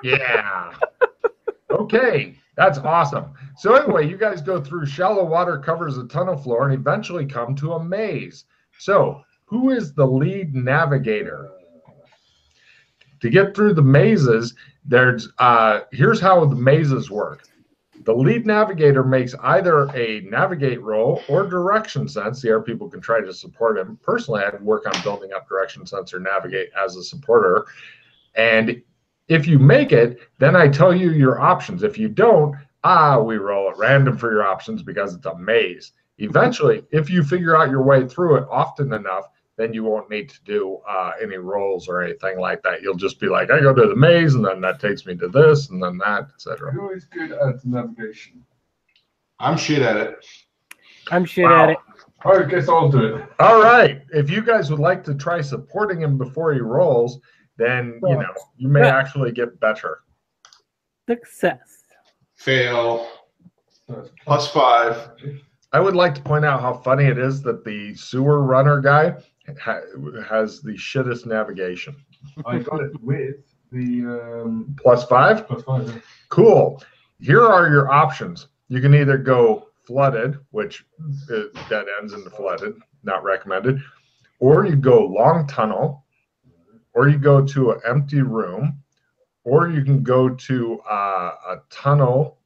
Yeah. Okay, that's awesome. So anyway, you guys go through shallow water covers the tunnel floor and eventually come to a maze. So who is the lead navigator? To get through the mazes, there's here's how the mazes work. The lead navigator makes either a navigate roll or direction sense. The other people can try to support him. Personally, I'd work on building up direction sense or navigate as a supporter. And if you make it, then I tell you your options. If you don't, we roll at random for your options because it's a maze. Eventually, if you figure out your way through it often enough, then you won't need to do any rolls or anything like that. You'll just be like, I go to the maze, and then that takes me to this, and then that, etc. Who is good at navigation? I'm shit at it. I'm shit at it. I guess I'll do it. All right. If you guys would like to try supporting him before he rolls, then you may actually get better. Success. Fail. +5. I would like to point out how funny it is that the sewer runner guy has the shittest navigation. I got it with the +5? +5. Yeah. Cool. Here are your options. You can either go flooded, which that ends into flooded, not recommended, or you go long tunnel, or you go to an empty room, or you can go to a tunnel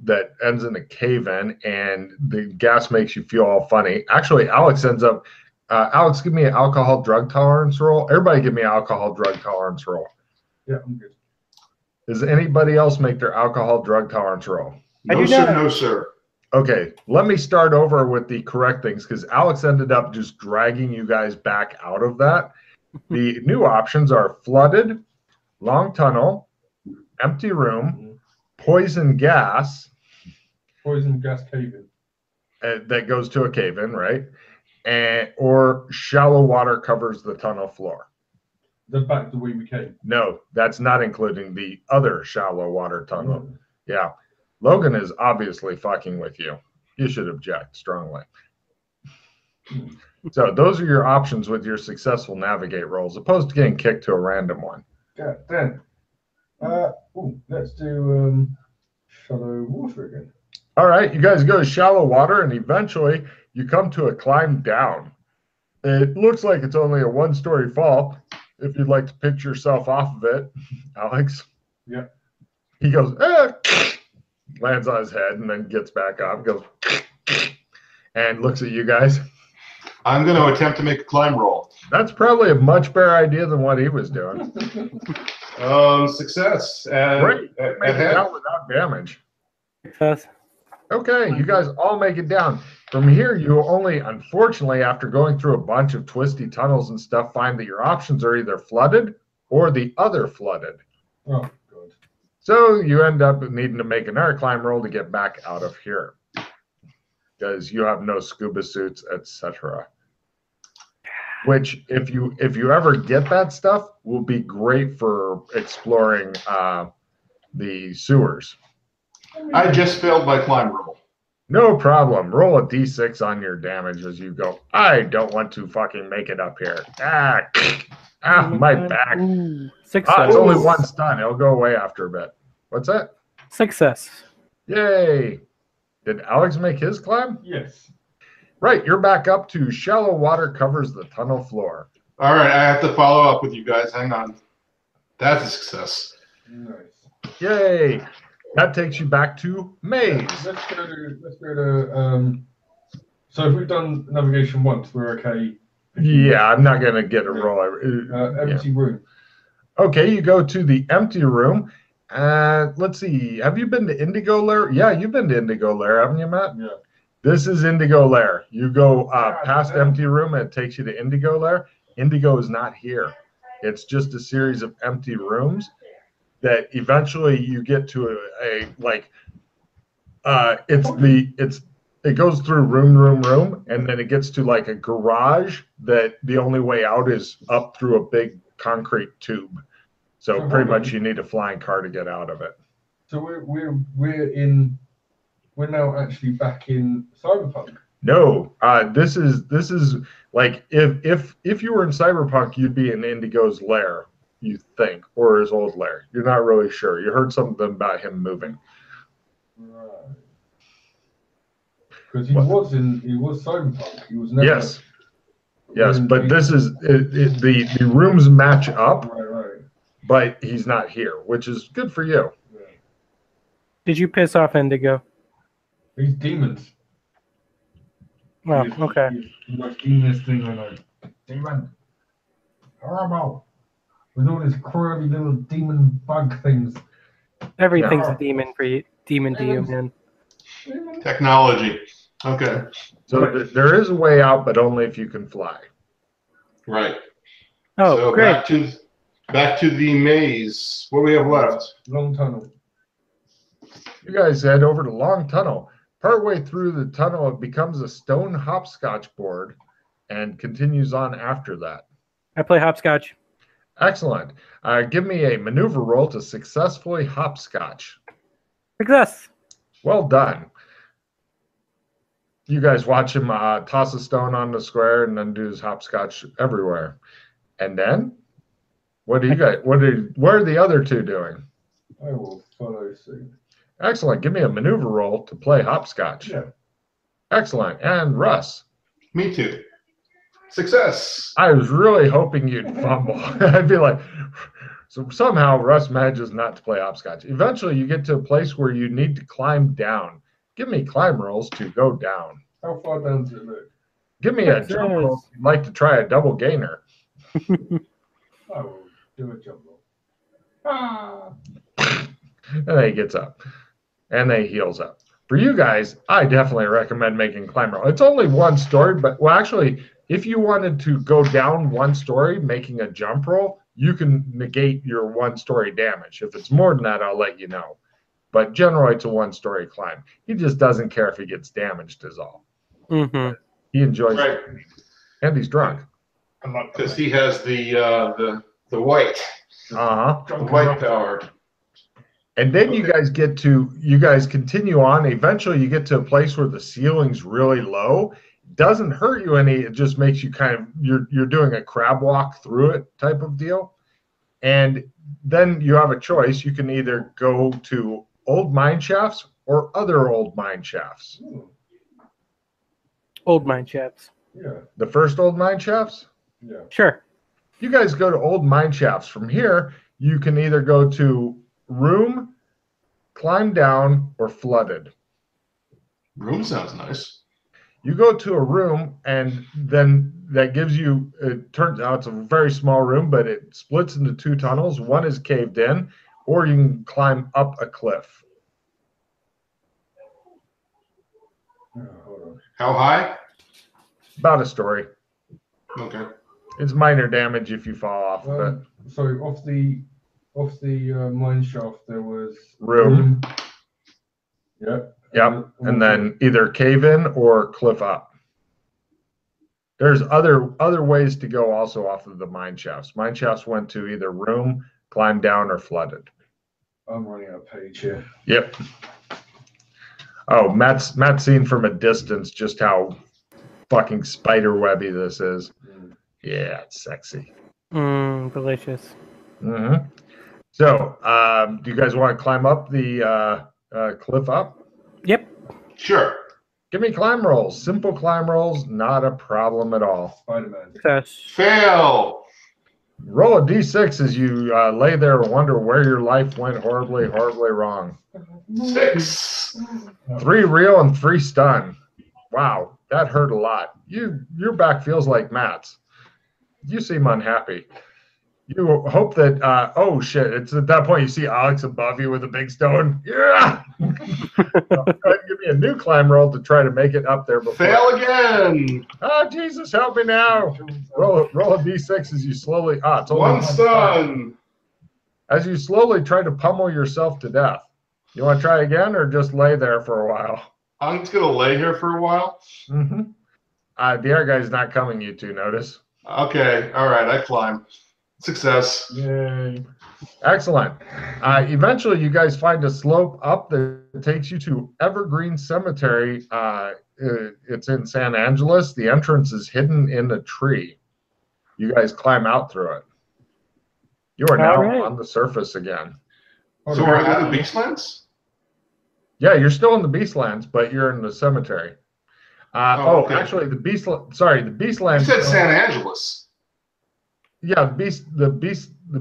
that ends in a cave-in, and the gas makes you feel all funny. Actually, Alex ends up, Alex, give me an alcohol drug tolerance roll. Everybody give me an alcohol drug tolerance roll. Yeah, I'm good. Does anybody else make their alcohol drug tolerance roll? No, sir. No, sir. Okay, let me start over with the correct things because Alex ended up just dragging you guys back out of that. The new options are flooded, long tunnel, empty room, poison gas. Poison gas cave-in. That goes to a cave-in, right? Or shallow water covers the tunnel floor. Back the way we came. No, that's not including the other shallow water tunnel. Yeah. Logan is obviously fucking with you. You should object strongly. So those are your options with your successful navigate rolls, opposed to getting kicked to a random one. Yeah, then. Let's do shallow water again. All right, you guys go to shallow water, and eventually you come to a climb down. It looks like it's only a one-story fall. If you'd like to pick yourself off of it, Alex. Yeah. He goes, lands on his head, and then gets back up, goes, and looks at you guys. I'm going to attempt to make a climb roll. That's probably a much better idea than what he was doing. Success. Great. Make it down without damage. Success. Okay, you guys all make it down. From here, you only, unfortunately, after going through a bunch of twisty tunnels and stuff, find that your options are either flooded or the other flooded. Oh, good. So you end up needing to make another climb roll to get back out of here because you have no scuba suits, etc. Which, if you ever get that stuff, will be great for exploring the sewers. I just failed my climb roll. No problem. Roll a d6 on your damage as you go. I don't want to fucking make it up here. My back. Success. It's only one stun. It'll go away after a bit. What's that? Success. Yay. Did Alex make his climb? Yes. Right. You're back up to shallow water covers the tunnel floor. All right, I have to follow up with you guys. Hang on. That's a success. Nice. Yay. That takes you back to maze. Let's go to so if we've done navigation once, we're okay. Yeah, I'm not going to get a roll. Empty room. Okay, you go to the empty room. Let's see. Have you been to Indigo Lair? Yeah, you've been to Indigo Lair, haven't you, Matt? Yeah. This is Indigo Lair. You go past empty room and it takes you to Indigo Lair. Indigo is not here. It's just a series of empty rooms that eventually you get to it goes through room, and then it gets to like a garage that the only way out is up through a big concrete tube. So pretty much you need a flying car to get out of it. So we're now actually back in cyberpunk. No, this is like if you were in cyberpunk, you'd be in Indigo's lair. you think, or his old lair. You're not really sure. You heard something about him moving. Right. Because he was cyberpunk. He was never. Yes. Yes, but this is the rooms match up, Right. but he's not here, which is good for you. Yeah. Did you piss off Indigo? He's demons. Well, He's okay. the most demonist thing I know. Demon. Horrible. With all his curvy little demon bug things. Everything's Yeah. a demon for you. Demon to you, man. Technology. Okay. So there is a way out, but only if you can fly. Right. Oh, So great. back to the maze. What do we have left? Long tunnel. You guys head over to Long Tunnel. Partway through the tunnel, it becomes a stone hopscotch board and continues on after that. I play hopscotch. Excellent. Give me a maneuver roll to successfully hopscotch. Success. Well done. You guys watch him toss a stone on the square and then do his hopscotch everywhere. And then, what do you guys? What are the other two doing? I will follow suit. Excellent. Give me a maneuver roll to play hopscotch. Yeah. Excellent. And Russ. Me too. Success. I was really hoping you'd fumble. I'd be like, so somehow Russ manages not to play hopscotch. Eventually, you get to a place where you need to climb down. Give me climb rolls to go down. How far down does it look? Give me a jump roll if you'd like to try a double gainer. I will do a jump roll. Ah. And then he gets up. And then he heals up. For you guys, I definitely recommend making climb roll. It's only one story, but well, actually, if you wanted to go down one story, making a jump roll, you can negate your one-story damage. If it's more than that, I'll let you know. But generally, it's a one-story climb. He just doesn't care if he gets damaged, is all. Mm-hmm. He enjoys Right. it. And he's drunk. Because he has the white. Uh-huh. The white power. And then you guys continue on. Eventually, you get to a place where the ceiling's really low. Doesn't hurt you any. It just makes you kind of, you're doing a crab walk through it type of deal. And then you have a choice. You can either go to old mine shafts or other old mine shafts. Old mine shafts. Yeah. The first old mine shafts? Yeah. Sure. You guys go to old mine shafts. From here, you can either go to room, climb down, or flooded. Room sounds nice. You go to a room, and then that gives you, it turns out it's a very small room, but it splits into two tunnels. One is caved in, or you can climb up a cliff. Hold on. How high? About a story. Okay. It's minor damage if you fall off of it. So off the mine shaft there was Room. Yeah. Yep. And then either cave in or cliff up. There's other ways to go also off of the mine shafts. Mine shafts went to either room, climb down, or flooded. I'm running out of page here. Yep. Oh, Matt's seen from a distance just how fucking spider webby this is. Yeah, it's sexy. Delicious. Mm-hmm. So, do you guys want to climb up the cliff up? Yep. Sure. Give me climb rolls. Simple climb rolls, not a problem at all. Spider-Man. Success. Fail. Roll a d6 as you lay there and wonder where your life went horribly, horribly wrong. 6. 3 real and 3 stun. Wow, that hurt a lot. Your back feels like Matt's. You seem unhappy. You hope that, oh shit, it's at that point you see Alex above you with a big stone. Yeah! Go ahead and give me a new climb roll to try to make it up there before. Fail again. Oh, Jesus, help me now. Roll a d6 as you slowly, it's only One stun. as you slowly try to pummel yourself to death. You want to try again or just lay there for a while? I'm just going to lay here for a while. Mm-hmm. The other guy's not coming, you two, notice. Okay. All right. I climb. Success. Yay. Excellent. Eventually, you guys find a slope up that takes you to Evergreen Cemetery. It's in San Angeles. The entrance is hidden in a tree. You guys climb out through it. You are now Alright. on the surface again. So we're at the Beastlands? Yeah, you're still in the Beastlands, but you're in the cemetery. Okay. Actually, the Beastlands. You said San Angeles. Yeah, the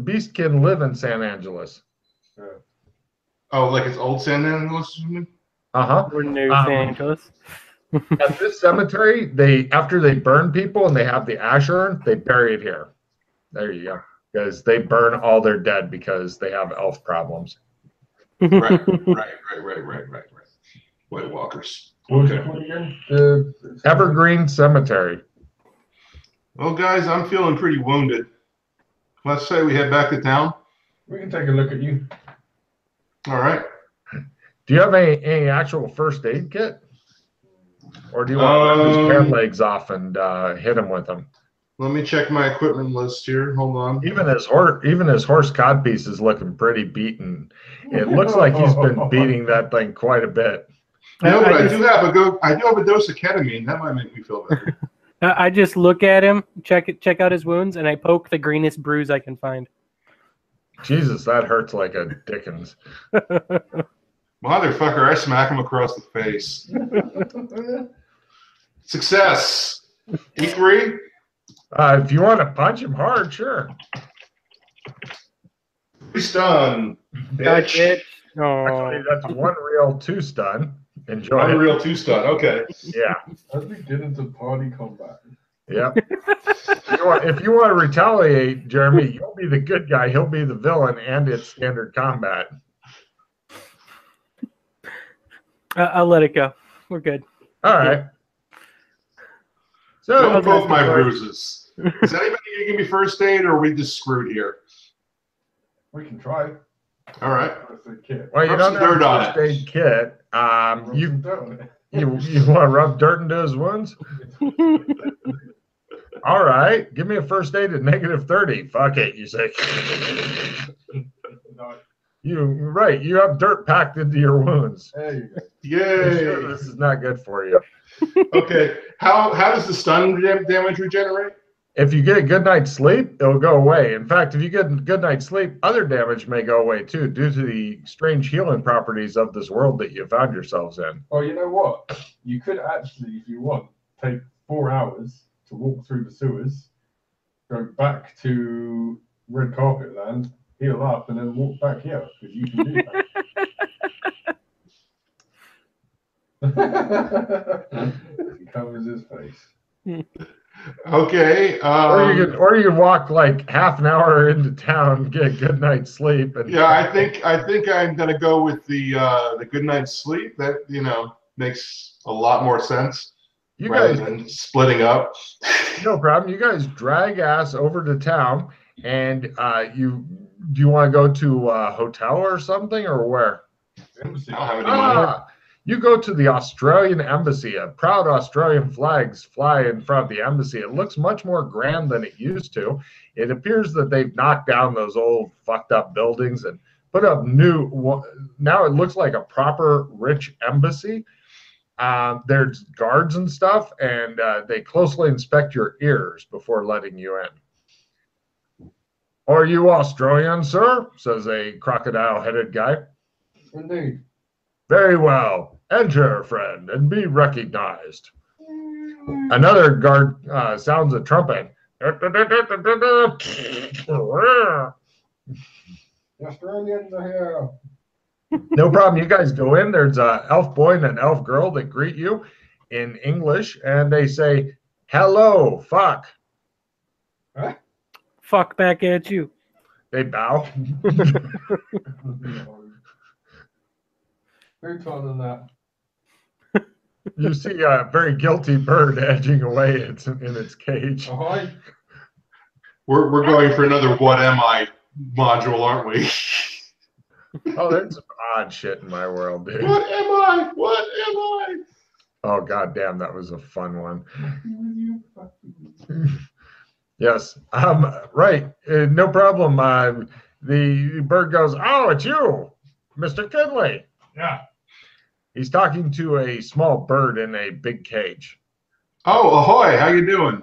beast can live in San Angeles. Oh, like it's old San Angeles? Uh-huh. We're New San Angeles. At this cemetery, after they burn people and they have the ash urn, they bury it here. There you go. Because they burn all their dead because they have elf problems. Right. White Walkers. Okay. The Evergreen Cemetery. Well, guys, I'm feeling pretty wounded. Let's say we head back to town. We can take a look at you. All right. Do you have any actual first aid kit? Or do you want to rip his pant legs off and hit him with them? Let me check my equipment list here. Hold on. Even his horse codpiece is looking pretty beaten. It looks like he's been beating that thing quite a bit. No, but I do have a dose of ketamine. That might make me feel better. I just look at him, check out his wounds, and I poke the greenest bruise I can find. Jesus, that hurts like a Dickens. Motherfucker, I smack him across the face. Success. E3? If you want to punch him hard, sure. Stun. Bitch. Bitch. Actually, that's one real 2 stun. Enjoy One it. real 2 stun. Okay. Yeah. As we get into party combat. Yep. If you want to retaliate, Jeremy, you'll be the good guy. He'll be the villain, and it's standard combat. I'll let it go. We're good. All right. So, Don't poke my bruises. Is anybody going to give me first aid, or are we just screwed here? We can try. All right. First aid kit. well, you Rub don't some have dirt a on first it. aid kit. Rub You some dirt on it. you want to rub dirt into his wounds? All right. Give me a first aid at -30. Fuck it. You say. No, You have dirt packed into your wounds. there you go. Yay. Sure, this is not good for you. Okay. How does the stun damage regenerate? If you get a good night's sleep, it'll go away. In fact, if you get a good night's sleep, other damage may go away too, due to the strange healing properties of this world that you found yourselves in. Well, you know what? You could actually, if you want, take 4 hours to walk through the sewers, go back to Red Carpet Land, heal up, and then walk back here, because you can do that. He covers his face. Okay. Or you can walk like half an hour into town, get a good night's sleep. And Yeah, I think I'm gonna go with the good night's sleep. That makes a lot more sense you rather guys, than splitting up. no problem. You guys drag ass over to town, and do you want to go to a hotel or something, or where? Embassy. I don't have any money. You go to the Australian embassy. A proud Australian flags fly in front of the embassy. It looks much more grand than it used to. It appears that they've knocked down those old fucked up buildings and put up new. Now it looks like a proper rich embassy. There's guards and stuff, and they closely inspect your ears before letting you in. Are you Australian, sir? Says a crocodile-headed guy. Indeed. Very well. Enter, friend, and be recognized. Another guard sounds a trumpet. The Australians are here. No problem. You guys go in. There's an elf boy and an elf girl that greet you in English, and they say, "Hello, fuck." Huh? Fuck back at you. They bow. Who told them that? You see a very guilty bird edging away in its cage. Ahoy. We're going for another "What am I" module, aren't we? Oh, there's some odd shit in my world, dude. What am I? What am I? Oh, goddamn, that was a fun one. Yes. Right. No problem. The bird goes, "Oh, it's you, Mr. Kinley." Yeah. He's talking to a small bird in a big cage. Oh, ahoy! How you doing?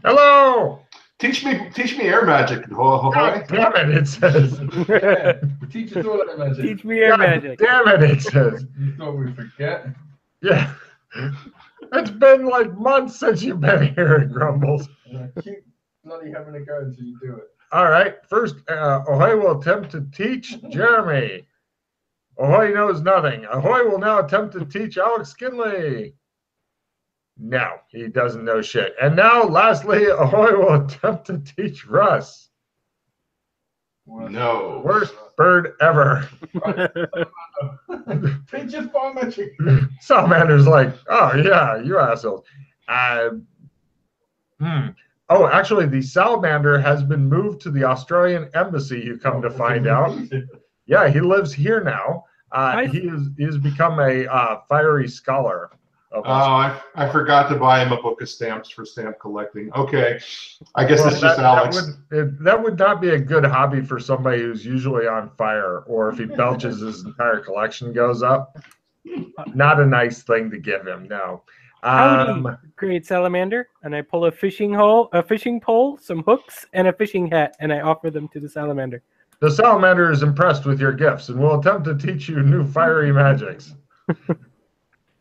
Hello. Teach me air magic. God damn it, it says. Yeah, teach us all that magic. Teach me your God magic. damn it, it says. You thought we'd forget? Yeah. It's been like months since you've been here, it grumbles. And I keep bloody having a go until you do it. All right. First, Ahoy will attempt to teach Jeremy. Ahoy knows nothing. Ahoy will now attempt to teach Alex Skinley. No, he doesn't know shit. And now, lastly, Ahoy will attempt to teach Russ. No. Worst bird ever. Teach us fire magic. Salamander's like, oh, yeah, you assholes. Oh, actually, the salamander has been moved to the Australian embassy, you come to find out. Yeah, he lives here now. He has become a fiery scholar. Oh, I forgot to buy him a book of stamps for stamp collecting. Okay, I guess it's just Alex. That would not be a good hobby for somebody who's usually on fire, or if he belches, his entire collection goes up. Not a nice thing to give him, no. Howdy, great salamander. And I pull a fishing pole, some hooks, and a fishing hat, and I offer them to the salamander. The salamander is impressed with your gifts and will attempt to teach you new fiery magics.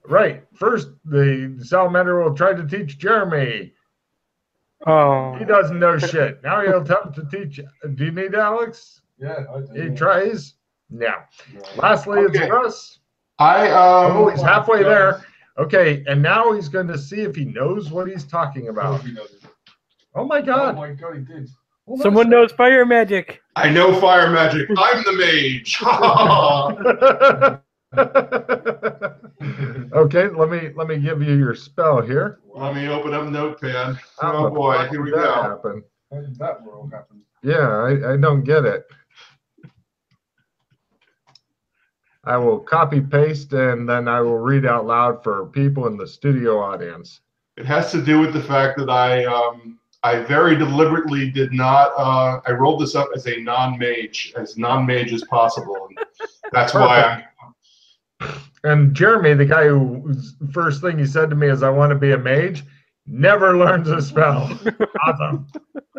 Right. First, the salamander will try to teach Jeremy. Oh. He doesn't know shit. Now he'll attempt to teach. Do you need Alex? Yeah, I do. He tries. No. Lastly, it's Russ. Oh, he's halfway there. Okay, and now he's going to see if he knows what he's talking about. Oh my God! Oh my God, he did. Hold Someone knows fire magic. I know fire magic. I'm the mage. Okay, let me give you your spell here. Let me open up Notepad. How Oh the boy, fuck here we did that go. happen? How did that world happen? Yeah, I don't get it. I will copy paste and then I will read out loud for people in the studio audience. It has to do with the fact that I very deliberately did not. I rolled this up as a non-mage as possible. And that's why And Jeremy, the guy who's first thing he said to me is, I want to be a mage, never learns a spell. Awesome.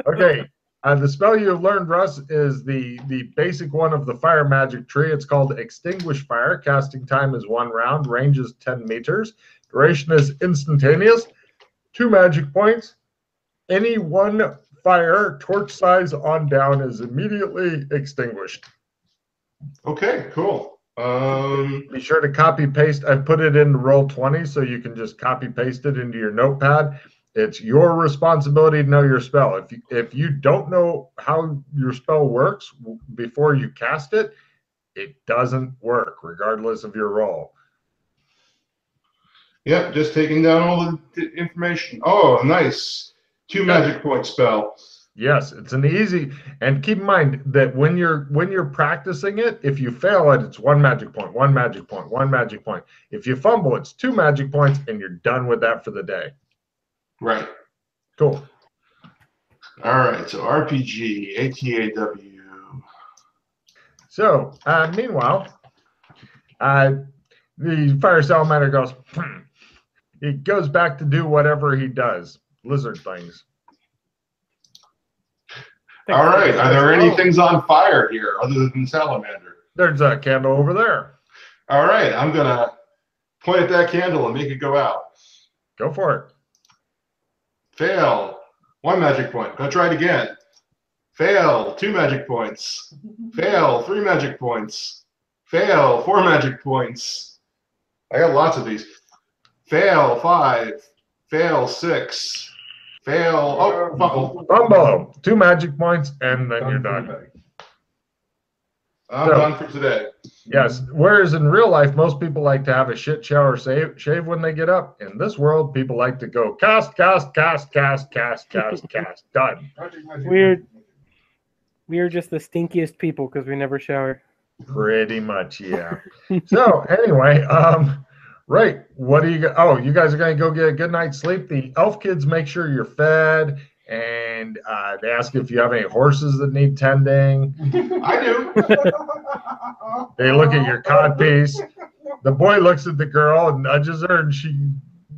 Okay. The spell you have learned, Russ, is the basic one of the fire magic tree. It's called Extinguish Fire. Casting time is 1 round. Range is 10 meters. Duration is instantaneous. 2 magic points. Any one fire, torch size on down, is immediately extinguished. Okay, cool. Be sure to copy paste. I put it in Roll20 so you can just copy paste it into your notepad. It's your responsibility to know your spell. If you don't know how your spell works before you cast it, it doesn't work regardless of your roll. Yep, just taking down all the information. Oh, nice. 2 magic point spell. Yes, it's an easy, and keep in mind that when you're practicing it, if you fail it, it's 1 magic point, 1 magic point, 1 magic point. If you fumble, it's 2 magic points, and you're done with that for the day. Right. Cool. All right, so RPG, ATAW. So, meanwhile, the fire salamander goes, he goes back to do whatever he does, lizard things. All right, are there any things on fire here other than salamander? There's a candle over there. All right, I'm going to point at that candle and make it go out. Go for it. Fail. 1 magic point. Go try it again. Fail. 2 magic points. Fail. 3 magic points. Fail. 4 magic points. I got lots of these. Fail. 5. Fail. 6. Fail. Oh, fumble. Fumble. 2 magic points, and then you're done. I'm done for today. Yes. Whereas in real life, most people like to have a shit shower shave when they get up. In this world, people like to go cast. Done. We are just the stinkiest people because we never shower. Pretty much, yeah. So anyway, right. What do you got? Oh, you guys are going to go get a good night's sleep. The elf kids make sure you're fed, and they ask if you have any horses that need tending. I do. They look at your codpiece. The boy looks at the girl and nudges her, and she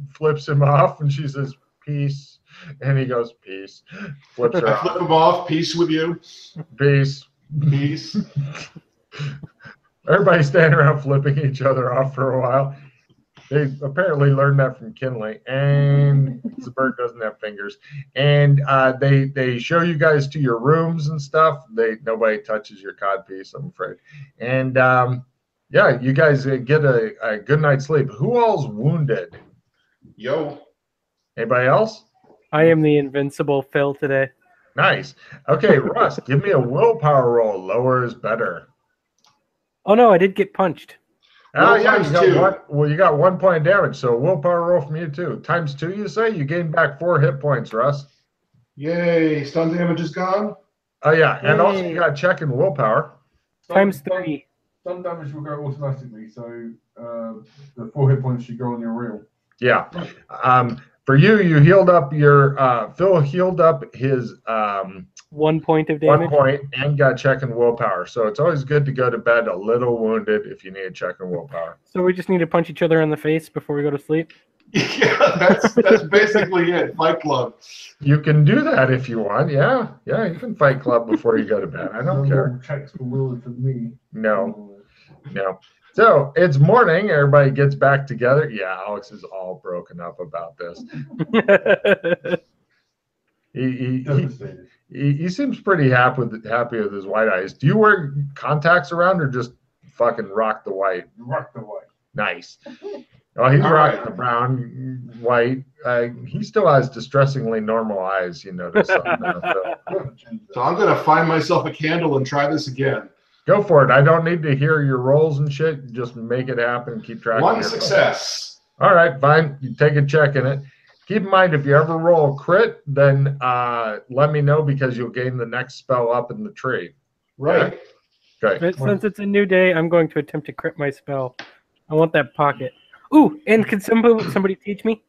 flips him off, and she says, "Peace." And he goes, peace. Flips her I flip off. him off. Peace with you. Peace. Peace. Everybody's standing around flipping each other off for a while. They apparently learned that from Kinley, and the bird doesn't have fingers. And they show you guys to your rooms and stuff. Nobody touches your codpiece, I'm afraid. And yeah, you guys get a good night's sleep. Who all's wounded? Yo. Anybody else? I am the invincible Phil today. Nice. Okay, Russ, give me a willpower roll. Lower is better. Oh no, I did get punched. Oh, Roll yeah, times you got two. one. Well, you got 1 point of damage, so willpower roll from you too. Times 2, you say? You gain back 4 hit points, Russ. Yay. Stun damage is gone. Oh yeah, and also Yay. you got check and willpower. Times 3. Some damage will go automatically, so the 4 hit points should go on your reel. Yeah. For you healed up your Phil healed up his 1 point of 1 damage. point and got check and willpower. So it's always good to go to bed a little wounded if you need check and willpower. So we just need to punch each other in the face before we go to sleep. Yeah, that's basically it. Fight Club. You can do that if you want. Yeah, you can fight club before you go to bed. I don't care. Checks for Will for me. No. So it's morning. Everybody gets back together. Yeah, Alex is all broken up about this. Devastated. He seems pretty happy with his white eyes. Do you wear contacts around or just fucking rock the white? Rock the white. Nice. Oh, he's All rocking right. the brown, white. He still has distressingly normal eyes, you notice. So I'm going to find myself a candle and try this again. Go for it. I don't need to hear your rolls and shit. Just make it happen. Keep track of One your success. All right, fine. You take a check in it. Keep in mind, if you ever roll a crit, then let me know because you'll gain the next spell up in the tree. Right. Okay. But since it's a new day, I'm going to attempt to crit my spell. I want that pocket. Ooh, and can somebody teach me?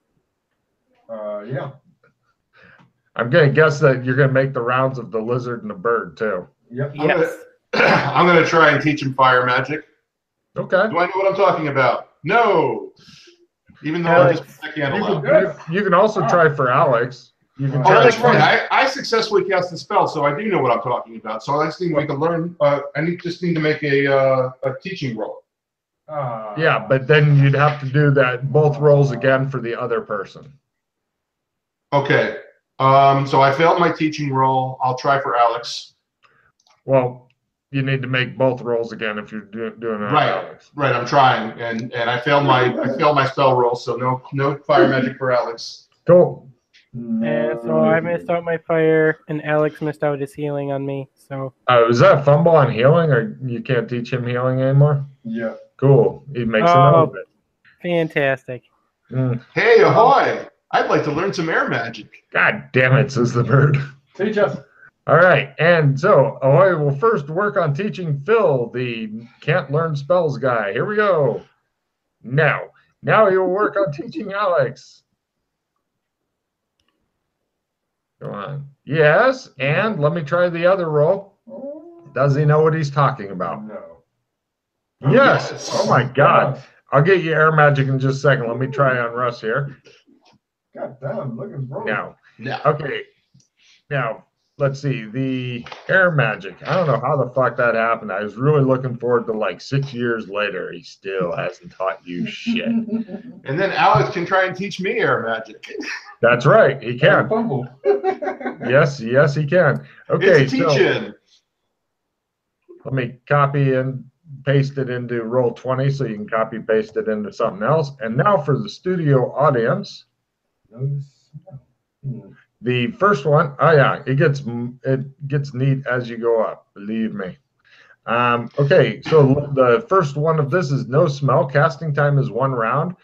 Yeah. I'm going to guess that you're going to make the rounds of the lizard and the bird, too. Yep. Yes. I'm going to try and teach him fire magic. Okay. Do I know what I'm talking about? No. Even though Alex, I just put that candle out. You can also try for Alex. You can Oh, try that's for- right. I successfully cast the spell, so I do know what I'm talking about. So I just need to make a learn. I just need to make a teaching roll. Yeah, but then you'd have to do that both rolls again for the other person. Okay. So I failed my teaching roll. I'll try for Alex. Well, you need to make both rolls again if you're doing it on Right. Alex. Right. I'm trying, and I failed my spell roll. So no fire magic for Alex. Cool. And so I missed out my fire, and Alex missed out his healing on me. So Is that a fumble on healing, or you can't teach him healing anymore? Yeah. Cool. He makes a note of it. fantastic. Hey, ahoy! I'd like to learn some air magic. God damn it, says the bird. Teach us. All right, and so I will first work on teaching Phil, the can't learn spells guy. Here we go. Now he will work on teaching Alex. Go on. Yes, and let me try the other roll. Does he know what he's talking about? No. Yes. Yes. Oh my God. I'll get you air magic in just a second. Let me try on Russ here. God damn, look at bro. Now. No. Okay. Now, let's see. The air magic. I don't know how the fuck that happened. I was really looking forward to like 6 years later. He still hasn't taught you shit. And then Alex can try and teach me air magic. That's right. He can. Fumble. Yes, he can. Okay, It's a so teach-in. let me copy and paste it into roll 20 so you can copy paste it into something else. And now for the studio audience. The first one, oh yeah, it gets neat as you go up, believe me. Okay, so the first one of this is no smell. Casting time is 1 round.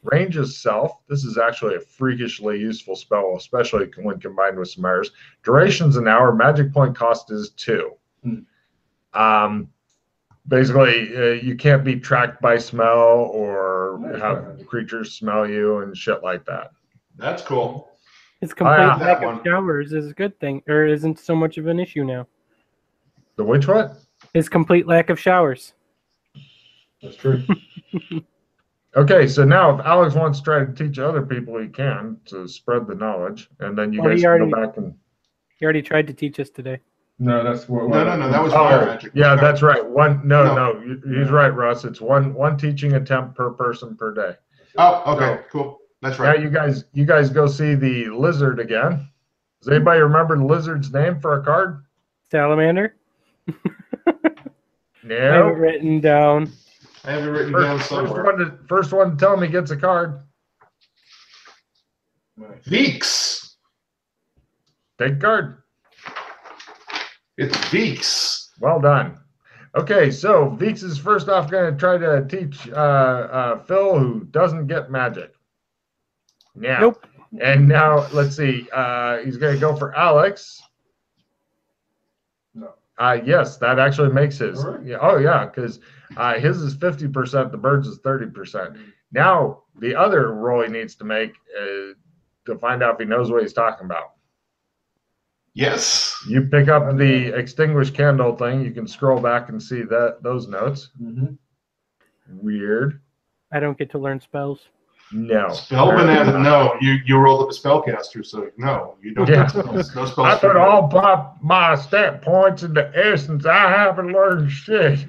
Range is self. This is actually a freakishly useful spell, especially when combined with Samaras. Duration's an hour. Magic point cost is 2. Basically, you can't be tracked by smell or have creatures smell you and shit like that. That's cool. His complete yeah. lack That of one. showers is a good thing, or isn't so much of an issue now. The which what? His complete lack of showers. That's true. Okay, so now if Alex wants to try to teach other people, he can to spread the knowledge, and then you Well, guys he can already- go back and. He already tried to teach us today. No, that's what. No, that was fire Oh, magic. yeah, that's right. No. No, he's right, Russ. It's one teaching attempt per person per day. Oh, okay, So, cool. That's now right. you guys go see the lizard again. Does anybody remember the lizard's name for a card? Salamander? I have it No. written down. I have it written down somewhere. First one to tell me gets a card. Nice. Veeks. Take a card. It's Veeks. Well done. Okay, so Veeks is first off going to try to teach Phil, who doesn't get magic. Now, Nope. And now let's see. He's going to go for Alex. No. Yes, that actually makes his. All right. Yeah, oh yeah, because his is 50%. The bird's is 30%. Now the other roll he needs to make to find out if he knows what he's talking about. Yes. You pick up the extinguished candle thing. You can scroll back and see those notes. Mm-hmm. Weird. I don't get to learn spells. No. Spell banana. No, you rolled up a spellcaster, so no, you don't Yeah. get spells. No spells. I for put you. all my stat points into essence. I haven't learned shit.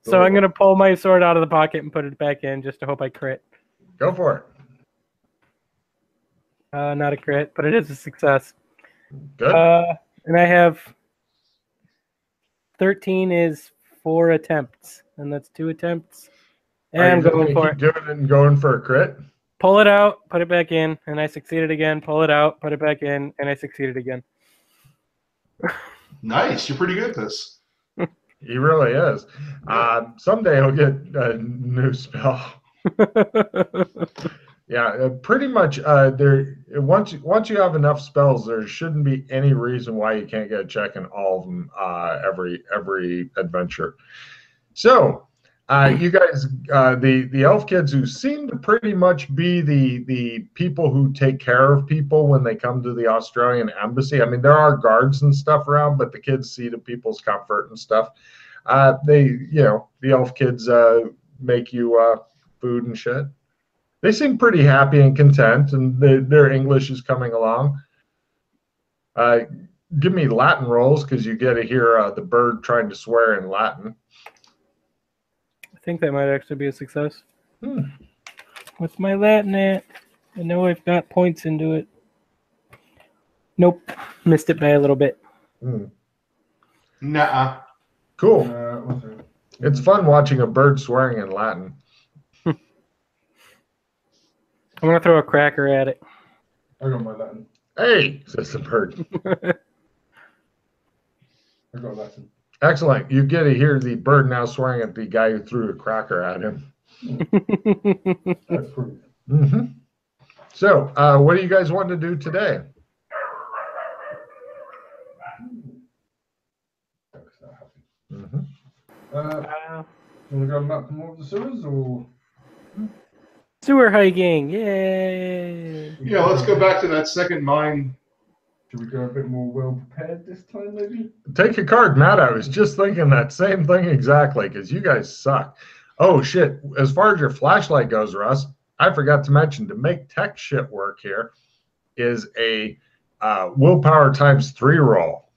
So I'm going to pull my sword out of the pocket and put it back in just to hope I crit. Go for it. Not a crit, but it is a success. Good. And I have 13 is 4 attempts, and that's 2 attempts. And Are I'm you just going gonna for keep it. doing it and going for a crit. Pull it out, put it back in, and I succeeded again. Pull it out, put it back in, and I succeeded again. Nice. You're pretty good at this. He really is. Someday he'll get a new spell. Yeah, pretty much. Once you have enough spells, there shouldn't be any reason why you can't get a check in all of them every adventure. So, you guys, the elf kids who seem to pretty much be the people who take care of people when they come to the Australian embassy. I mean, there are guards and stuff around, but the kids see to people's comfort and stuff. The elf kids make you food and shit. They seem pretty happy and content, and their English is coming along. Give me Latin rolls, because you get to hear the bird trying to swear in Latin. I think that might actually be a success. Hmm. What's my Latin at? I know I've got points into it. Nope. Missed it by a little bit. Nuh-uh. Cool. What's it? It's fun watching a bird swearing in Latin. I'm going to throw a cracker at it. I got my Latin. Hey, says the bird. I got Latin. Excellent. You get to hear the bird now swearing at the guy who threw a cracker at him. That's pretty. Mm-hmm. So, what do you guys want to do today? That's not happy. Mm-hmm. Want to go map more of the sewers, or? Sewer hiking. Yay. Yeah, let's go back to that second mine. Should we go a bit more well prepared this time, maybe? Take a card, Matt. I was just thinking that same thing exactly, because you guys suck. Oh, shit. As far as your flashlight goes, Russ, I forgot to mention, to make tech shit work here is a willpower times 3 roll.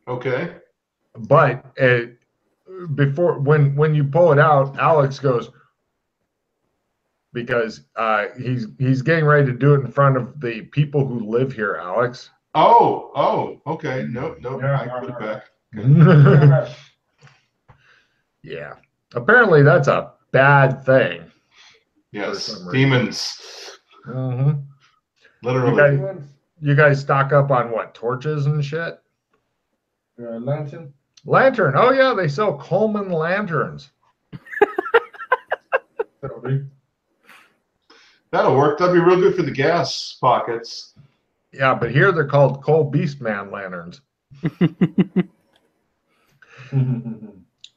Okay. But before when you pull it out, Alex goes, because he's getting ready to do it in front of the people who live here, Alex. Oh, okay. No, Yeah, I put it back. Yeah. Apparently that's a bad thing. Yes, some reason. demons. Mm-hmm. Literally. You guys stock up on what, torches and shit? Lantern. Lantern. Oh yeah, they sell Coleman lanterns. That'll do. That'll work. That'd be real good for the gas pockets. Yeah, but here they're called Coal Beastman lanterns.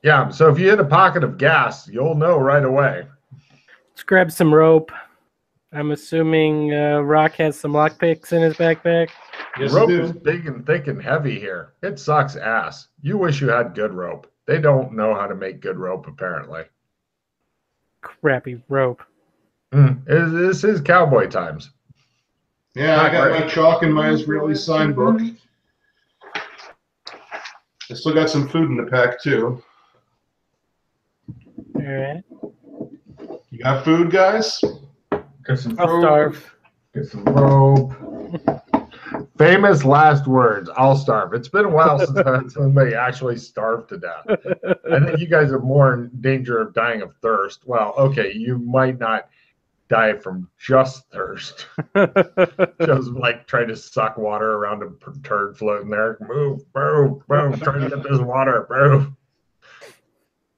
Yeah, so if you hit a pocket of gas, you'll know right away. Let's grab some rope. I'm assuming Rock has some lockpicks in his backpack. Yes, Rope it is is. big and thick and heavy here. It sucks ass. You wish you had good rope. They don't know how to make good rope, apparently. crappy rope. This is cowboy times. Yeah, I got my chalk and my Israeli sign book. I still got some food in the pack, too. All right. You got food, guys? Get some I'll food, starve. get some rope. Famous last words. I'll starve. It's been a while since I had somebody actually starved to death. I think you guys are more in danger of dying of thirst. Well, okay, you might not die from just thirst. Just like try to suck water around a turd floating there. Move, move, move. Try to get this water, move.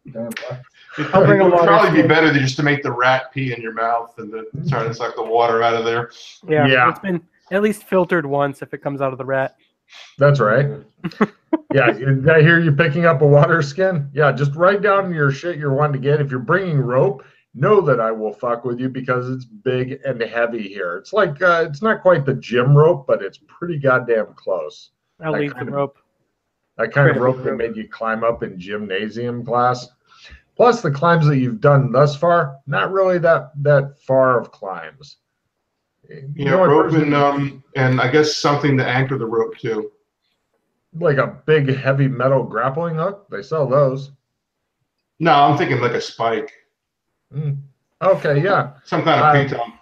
It I'll bring a would water probably be skin. better just to make the rat pee in your mouth and to try to suck the water out of there. Yeah. It's been at least filtered once if it comes out of the rat. That's right. Yeah, did I hear you picking up a water skin? Yeah, just write down your shit you're wanting to get. If you're bringing rope, know that I will fuck with you because it's big and heavy here. It's like, it's not quite the gym rope, but it's pretty goddamn close. I'll leave the rope. That kind of Crazy rope that rope. made you climb up in gymnasium class. Plus the climbs that you've done thus far, not really that far of climbs. Yeah, rope and I guess something to anchor the rope to. Like a big heavy metal grappling hook. They sell those. No, I'm thinking like a spike. Okay, yeah. Some kind of piton.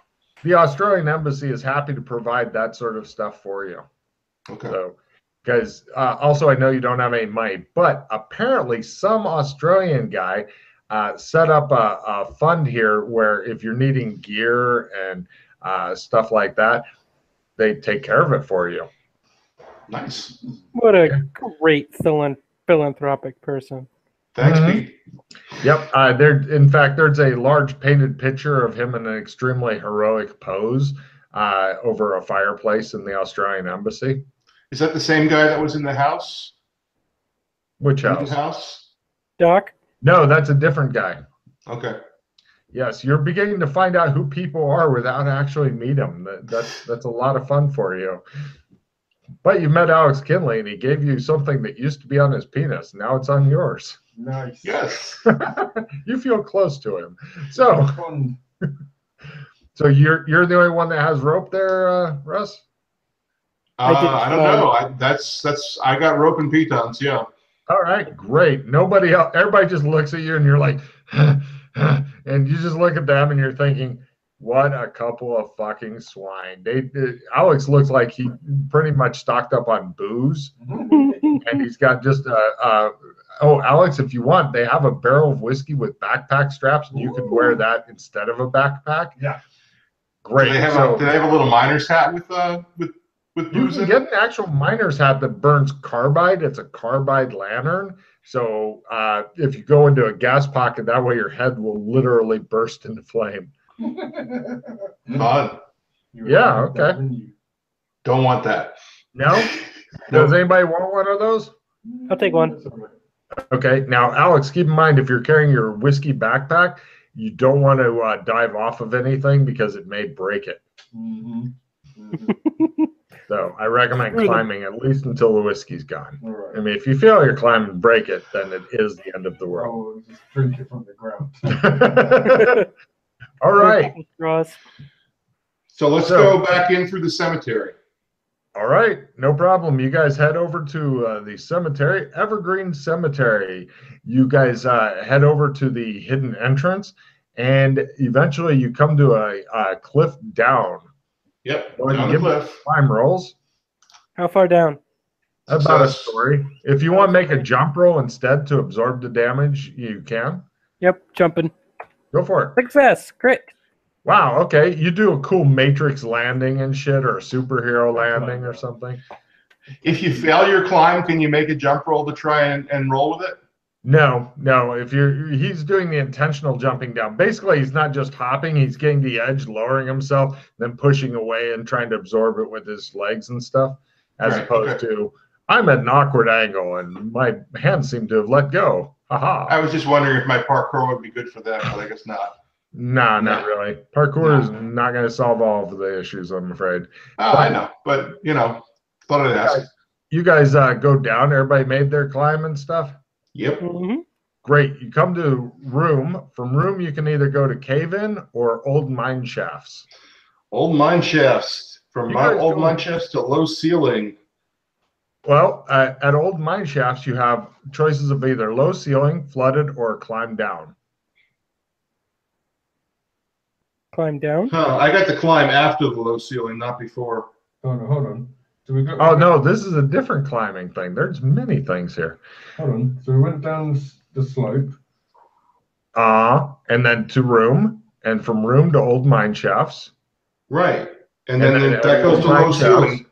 The Australian embassy is happy to provide that sort of stuff for you. Okay. So, guys, also I know you don't have any money, but apparently some Australian guy set up a fund here where if you're needing gear and stuff like that, they take care of it for you. Nice. What a great philanthropic person. Thanks, Pete. Yep. In fact, there's a large painted picture of him in an extremely heroic pose over a fireplace in the Australian embassy. Is that the same guy that was in the house? Which Moving house? house? Doc? No, that's a different guy. Okay. Yes, you're beginning to find out who people are without actually meet them. That's a lot of fun for you. But you met Alex Kinley, and he gave you something that used to be on his penis. Now it's on yours. Nice. Yes. You feel close to him. So, so you're the only one that has rope there, Russ? I don't know. I got rope and pitons. Yeah. All right, great. Nobody else. Everybody just looks at you, and you're like, and you just look at them, and you're thinking, what a couple of fucking swine. Alex looks like he pretty much stocked up on booze, and he's got just oh, Alex, if you want, they have a barrel of whiskey with backpack straps, and you can wear that instead of a backpack. Yeah. Great. Do they have a little miner's hat with booze You in can it? get an actual miner's hat that burns carbide. It's a carbide lantern. So if you go into a gas pocket, that way your head will literally burst into flame. Fun. Yeah, okay. Don't want that. No? Does anybody want one of those? I'll take one. Okay. Now, Alex, keep in mind, if you're carrying your whiskey backpack, you don't want to dive off of anything because it may break it. So I recommend climbing at least until the whiskey's gone. Right. I mean, if you feel you're climbing and break it, then it is the end of the world. Oh, just drink it from the ground. All right. So let's go back in through the cemetery. All right. No problem. You guys head over to the cemetery, Evergreen Cemetery. You guys head over to the hidden entrance, and eventually you come to a cliff down. Yep, down the cliff. Climb rolls. How far down? About a story. If you want to make a jump roll instead to absorb the damage, you can. Yep, jumping. Go for it. Success. Crit. Wow, okay. You do a cool Matrix landing and shit, or a superhero landing or something. If you fail your climb, can you make a jump roll to try and roll with it? No. He's doing the intentional jumping down. Basically, he's not just hopping, he's getting the edge, lowering himself, then pushing away and trying to absorb it with his legs and stuff, as opposed to, I'm at an awkward angle and my hands seem to have let go. Haha. I was just wondering if my parkour would be good for that, but I guess not. No, not really. Parkour is not going to solve all of the issues, I'm afraid. Oh, I know, but, thought I'd ask. You guys go down. Everybody made their climb and stuff? Yep. Mm-hmm. Great. You come to room. From room, you can either go to cave-in or old mine shafts. Old mine shafts. From You guys old go- mine shafts to low ceiling. Well, at old mine shafts, you have choices of either low ceiling, flooded, or climb down. Climb down. Huh, I got to climb after the low ceiling, not before. Hold on. So we got. Oh, no, this is a different climbing thing. There's many things here. Hold on. So we went down the slope. And then to room, and from room to old mine shafts. Right. And then then that goes to low ceiling.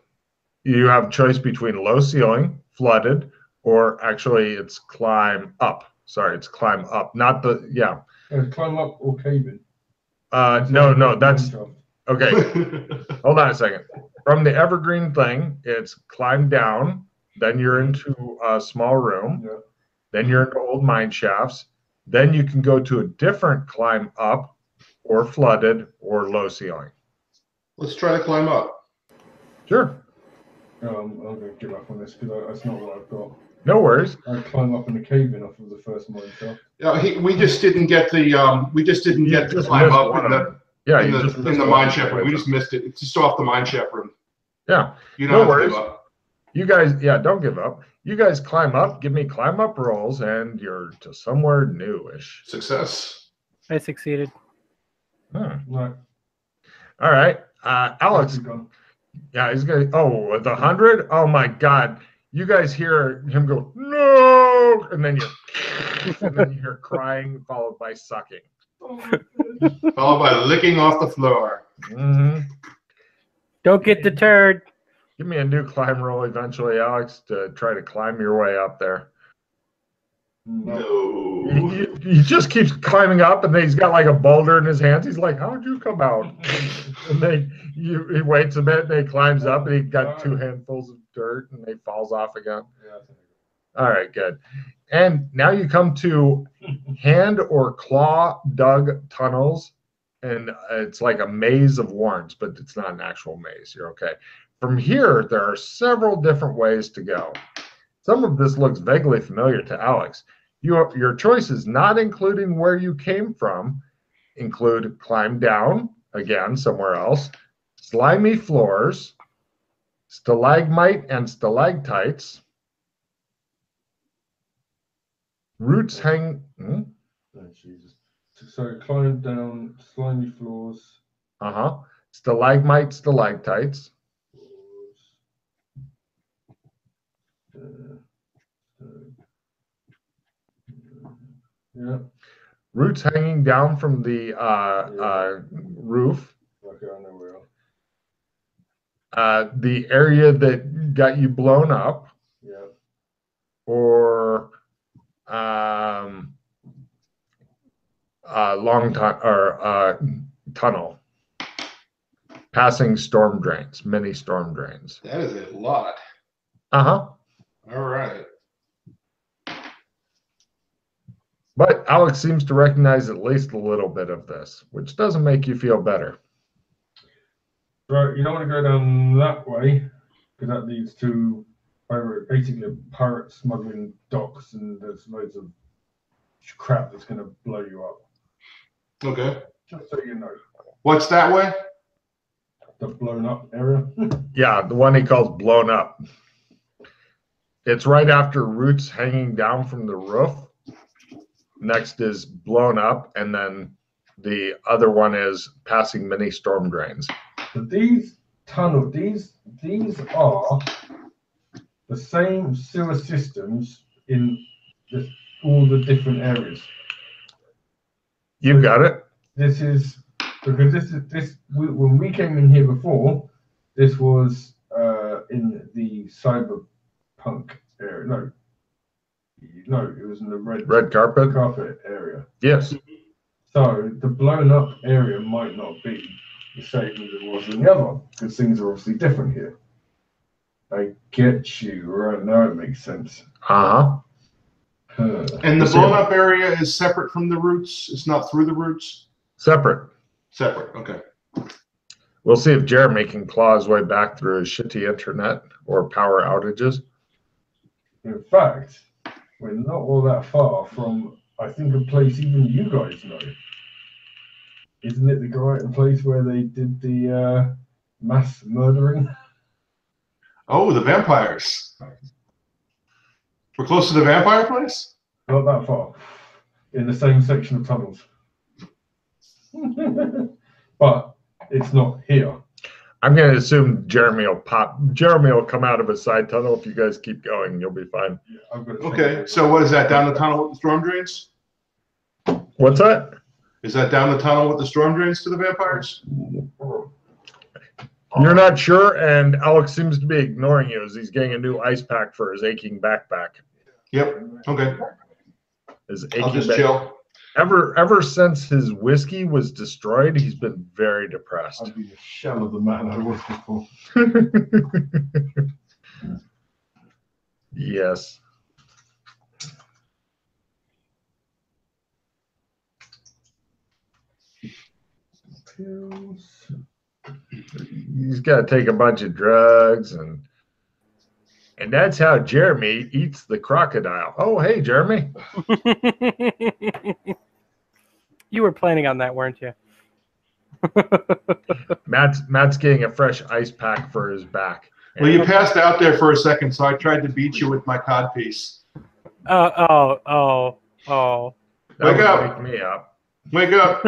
You have choice between low ceiling, flooded, or actually it's climb up. Sorry, it's climb up. Not the, yeah. Climb up or cave in. No, that's, okay. Hold on a second. From the evergreen thing, it's climb down. Then you're into a small room. Yeah. Then you're into old mine shafts. Then you can go to a different climb up or flooded or low ceiling. Let's try to climb up. Sure. I'm going to give up on this because that's not what I've got. No worries. I climb up in the cave in off of the first mine shaft. Yeah, we just didn't get the to climb up in the mine shaft room. We just missed it. It's just off the mine shaft room. Yeah. You don't No have to worries. give up. You guys, yeah, don't give up. You guys climb up, give me climb up rolls, and you're to somewhere newish. Success. I succeeded. Hmm. Right. All right. Alex, yeah, he's going to, with 100? Oh my God. You guys hear him go, no, and then you hear crying followed by sucking. Followed by licking off the floor. Mm-hmm. Don't get deterred. Give me a new climb roll eventually, Alex, to try to climb your way up there. No. He just keeps climbing up, and then he's got like a boulder in his hands. He's like, how'd you come out? And then he waits a bit, and he climbs up, and he got 2 handfuls of dirt, and he falls off again. All right, good. And now you come to hand or claw dug tunnels, and it's like a maze of warrens, but it's not an actual maze. You're okay. From here, there are several different ways to go. Some of this looks vaguely familiar to Alex. Your choices, not including where you came from, include climb down, again, somewhere else, slimy floors, stalagmite and stalactites, roots hang. Oh, Jesus. So climb down, slimy floors. Stalagmite, stalactites. Yeah. Roots hanging down from the roof. Okay, I know where we The area that got you blown up. Yeah. Or long time or tunnel. Passing storm drains, many storm drains. That is a lot. All right. But Alex seems to recognize at least a little bit of this, which doesn't make you feel better. Right, you don't want to go down that way because that leads to basically a pirate smuggling docks, and there's loads of crap that's going to blow you up. Okay. Just so you know. What's that way? The blown up area. Yeah, the one he calls blown up. It's right after roots hanging down from the roof. Next is blown up, and then the other one is passing many storm drains. So these tunnels, these are the same sewer systems in all the different areas. You got it. This is because when we came in here before, this was in the cyberpunk area. No, it was in the red carpet area. Yes. So the blown up area might not be the same as it was in the other one, because things are obviously different here. I get you. Right now it makes sense. And the blown up area is separate from the roots? It's not through the roots? Separate. Separate, okay. We'll see if Jeremy can claw his way back through his shitty internet or power outages. In fact, we're not all that far from I think a place even you guys know. Isn't it the Brighton place where they did the mass murdering? Oh, the vampires. We're close to the vampire place? Not that far. In the same section of tunnels. But it's not here. I'm going to assume Jeremy will pop. Jeremy will come out of a side tunnel. If you guys keep going, you'll be fine. Okay, so what is that, down the tunnel with the storm drains? What's that? Is that down the tunnel with the storm drains to the vampires? You're not sure, and Alex seems to be ignoring you as he's getting a new ice pack for his aching backpack. Yep, okay. His I'll aching just chill. Ever since his whiskey was destroyed, he's been very depressed. I'd be a shell of the man I was before. Yes. Pills. He's got to take a bunch of drugs, and that's how Jeremy eats the crocodile. Oh, hey, Jeremy. You were planning on that, weren't you? Matt's getting a fresh ice pack for his back. Well, you passed out there for a second, so I tried to beat you with my codpiece. Oh. That Wake up. would wake me up. Wake up.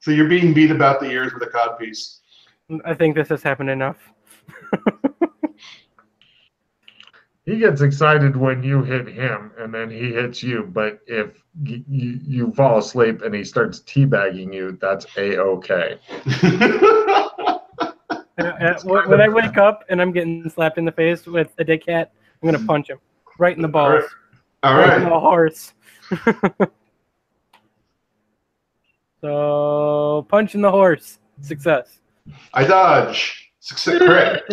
So you're being beat about the ears with a codpiece. I think this has happened enough. He gets excited when you hit him, and then he hits you. But if you fall asleep and he starts teabagging you, that's A-okay. When I wake up and I'm getting slapped in the face with a dead cat, I'm going to punch him right in the balls. All Right right. in the horse. So, punching the horse. Success. I dodge. Success. Crit.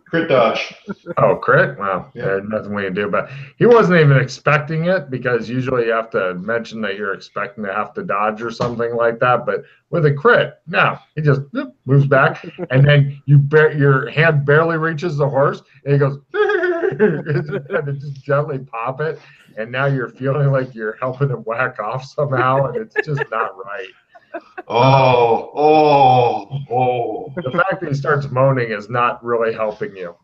Crit dodge. Oh, crit? Wow. Yeah. There's nothing we can do about it. He wasn't even expecting it, because usually you have to mention that you're expecting to have to dodge or something like that. But with a crit, no. He just moves back, and then your hand barely reaches the horse, and he goes, and it just gently pop it. And now you're feeling like you're helping him whack off somehow, and it's just not right. Oh. The fact that he starts moaning is not really helping you.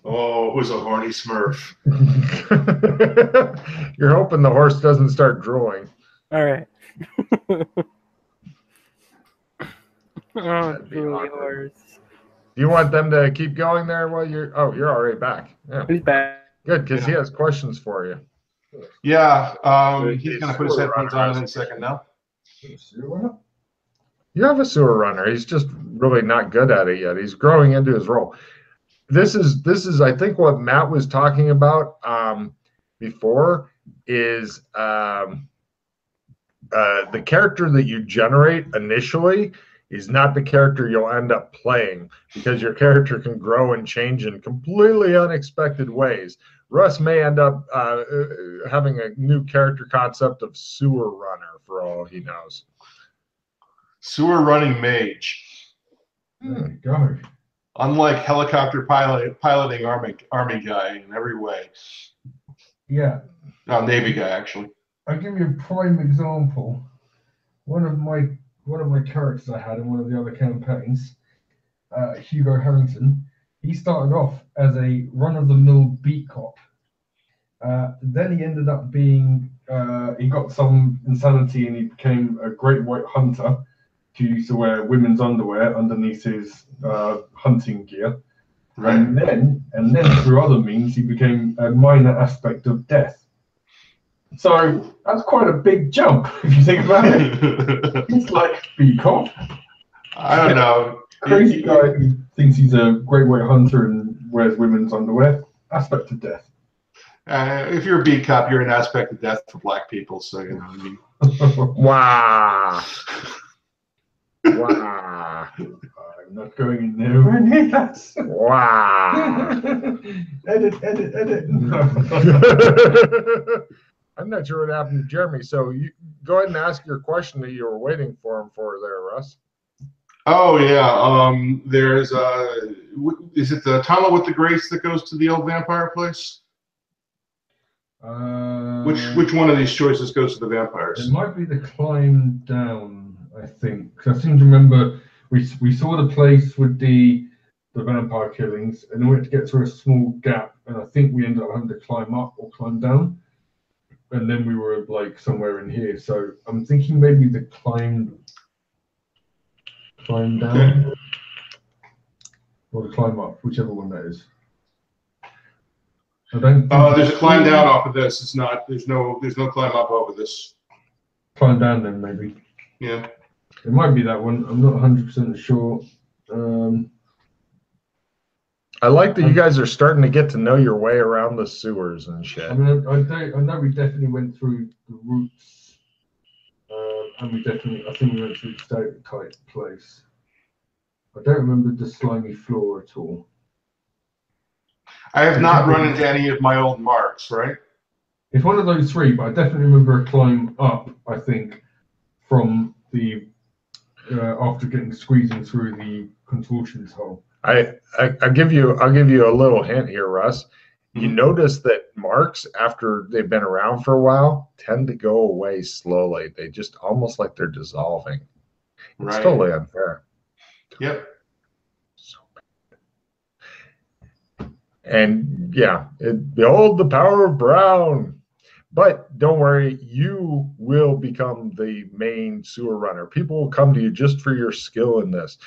Oh, who's a horny smurf? You're hoping the horse doesn't start drooling. All right. Oh, That'd be drooly awkward. horse. Do you want them to keep going there while you're... Oh, you're already back. Yeah. He's back. Good, because he has questions for you. Yeah, he's going to put his headphones on in a second now. You have a sewer runner. He's just really not good at it yet. He's growing into his role. This is I think what Matt was talking about before is the character that you generate initially is not the character you'll end up playing, because your character can grow and change in completely unexpected ways. Russ may end up having a new character concept of sewer runner for all he knows. Sewer running mage. There you go. Unlike helicopter piloting army guy in every way. Yeah. No, Navy guy, actually. I'll give you a prime example. One of my characters I had in one of the other campaigns, Hugo Harrington, he started off as a run-of-the-mill beat cop. Then he ended up being, he got some insanity and he became a great white hunter who used to wear women's underwear underneath his hunting gear. Right. And then through other means, he became a minor aspect of death. So that's quite a big jump if you think about it. He's like beat cop. I don't know. Crazy guy who thinks he's a great white hunter and wears women's underwear. Aspect of death. If you're a beat cop, you're an aspect of death for black people. So, you know, I mean. Wow. Wow. I'm not going in there near that. Wow. Edit. I'm not sure what happened to Jeremy. So you go ahead and ask your question that you were waiting for him for there, Russ. Oh yeah. There's is it the tunnel with the grace that goes to the old vampire place? Which one of these choices goes to the It vampires? might be the climb down, I think. 'Cause I seem to remember we saw the place with the vampire killings, and then we had to get through a small gap, and I think we ended up having to climb up or climb down, and then we were like somewhere in here. So I'm thinking maybe the climb down, Okay. or the climb up, whichever one that is. I don't think There's a climb down off of this. It's not. There's no climb up over this. climb down then maybe. Yeah. It might be that one. I'm not 100% sure. I like that you guys are starting to get to know your way around the sewers and shit. I mean, I know we definitely went through the roots, and I think we went through the stalactite place. I don't remember the slimy floor at all. I have not run into any of my old marks, right? It's one of those three, but I definitely remember a climb up, I think, from the, after squeezing through the contortions hole. I'll give you a little hint here, Russ. You notice that marks, after they've been around for a while, tend to go away slowly. They just almost like they're dissolving. It's totally unfair. Yep. So bad. And yeah, behold the power of brown. But don't worry, you will become the main sewer runner. People will come to you just for your skill in this.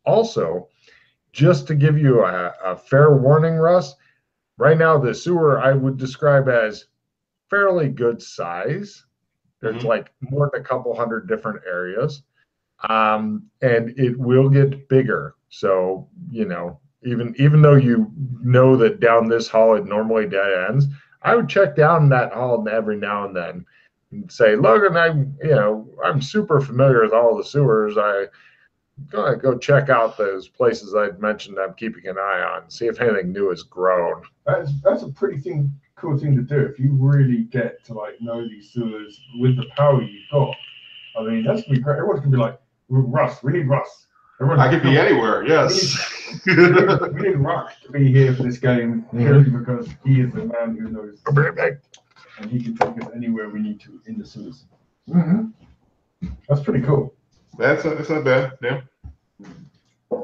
Also, just to give you a fair warning, Russ, right now the sewer I would describe as fairly good size. There's like more than a couple hundred different areas. And it will get bigger. So, you know, even though you know that down this hall it normally dead ends, I would check down that hall every now and then and say, Logan, I'm super familiar with all the sewers. I'm gonna go check out those places I'd mentioned I'm keeping an eye on, see if anything new has grown. That's a pretty cool thing to do if you really get to like know these sewers with the power you've got. I mean, that's gonna be great. Everyone's gonna be like, Russ, we need Russ. I could be anywhere, yes. We need Russ to be here for this game purely because he is the man who knows. And he can take us anywhere we need to in the sewers. That's pretty cool. That's not bad, yeah. I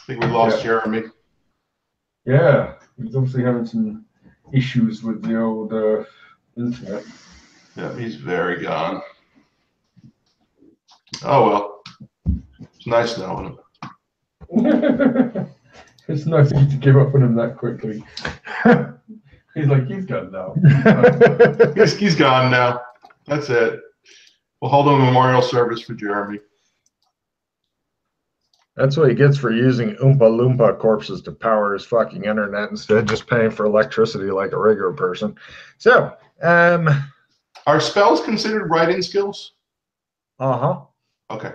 think we lost Jeremy. Yeah, he's obviously having some issues with the old internet. Yeah, he's very gone. Oh well, it's nice knowing him. It's nice of you to give up on him that quickly. He's like, he's gone now. He's gone now. That's it. We'll hold a memorial service for Jeremy. That's what he gets for using Oompa Loompa corpses to power his fucking internet instead of just paying for electricity like a regular person. So, are spells considered writing skills? Okay.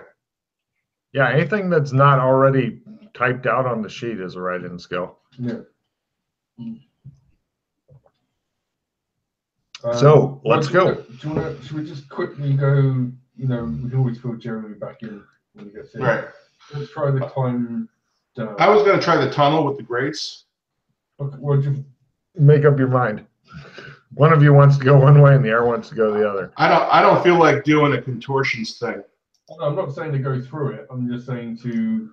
Yeah, anything that's not already typed out on the sheet is a write-in skill. Yeah. So let's go. Should we just quickly go? You know, we can always fill Jeremy back in when he gets in. Right. Let's try the climb down. I was going to try the tunnel with the grates. Okay, well, just make up your mind. One of you wants to go one way, and the other wants to go the other. I don't feel like doing a contortions thing. No, I'm not saying to go through it. I'm just saying to.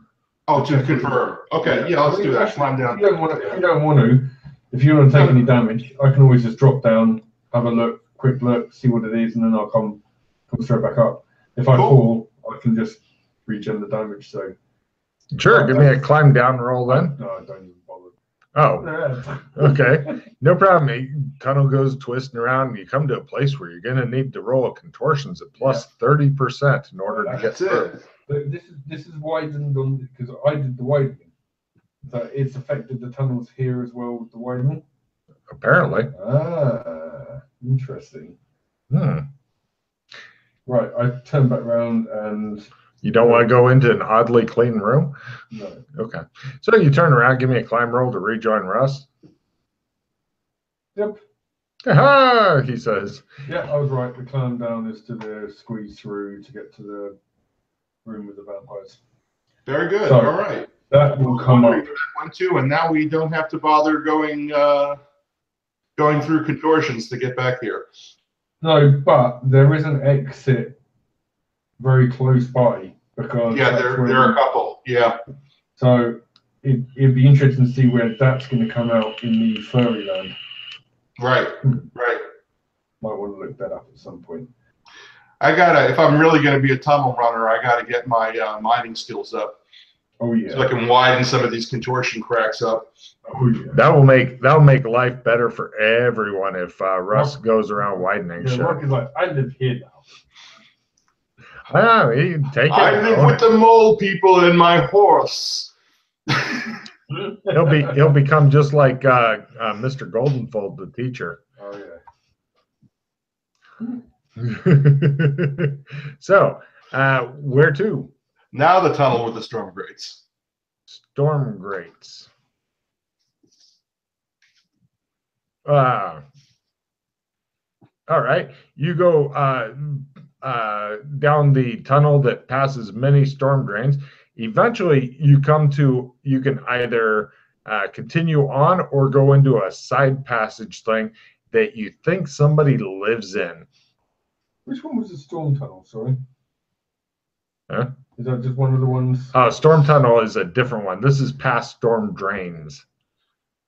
Oh, to confirm. Okay, yeah, let's do that. Climb down. If you don't want to take any damage, I can always just drop down, have a quick look, see what it is, and then I'll come straight back up. If I fall, I can just regen the damage. So. Sure, give me a climb down roll then. No, I don't even bother. Oh, okay. No problem. The tunnel goes twisting around, and you come to a place where you're going to need to roll a contortions at plus 30% in order to get through. But this is widened on because I did the widening. So it's affected the tunnels here as well with the widening. Apparently. Ah, interesting. Hmm. Right, I turn back around and. You don't want to go into an oddly clean room? No. Okay. So you turn around, give me a climb roll to rejoin Russ. Yep. Aha, he says. Yeah, I was right. The climb down is to the squeeze through to get to the room with the vampires. Very good. So, all right. That will come up. Went to, and now we don't have to bother going through contortions to get back here. No, but there is an exit very close by because there are a couple. Yeah. So it'd be interesting to see where that's going to come out in the furry land. Right. Might want to look that up at some point. If I'm really going to be a tunnel runner, I gotta get my mining skills up. Oh yeah. So I can widen some of these contortion cracks up. Oh yeah. That'll make life better for everyone if Russ goes around widening shit. Mark is like, I live here now. Ah, you take it. I live with the mole people and my horse. He'll become just like Mr. Goldenfold, the teacher. Oh yeah. So, where to? Now the tunnel with the storm grates. Storm grates. All right. You go down the tunnel that passes many storm drains. Eventually, you can either continue on or go into a side passage thing that you think somebody lives in. Which one was the storm tunnel? Sorry. Huh? Is that just one of the ones? Storm tunnel is a different one. This is past storm drains.